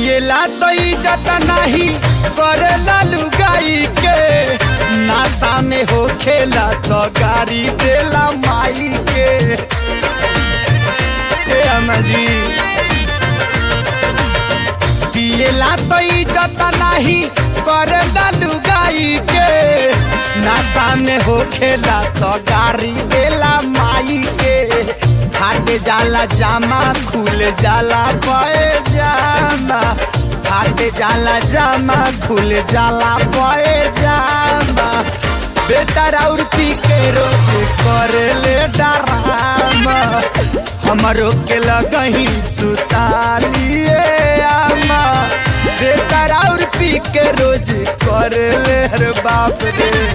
पियला तो इज्जत नहीं करेला लुगाई के, नासा में हो खेला तो गाड़ी देला माई के। जी पियला तो इज्जत नहीं करेला लुगाई के, नासा में हो खेला तो गाड़ी देला माई के। फाट जाला जामा खुल जाला पैजामा, फाट जाला जामा खुल जाला पैजामा। बेटा राउर पी के रोज करे ले डरामा, हमरो के लगही सुतालिए आमा। बेटा राउर पी के रोज करे ले हर बाप रे।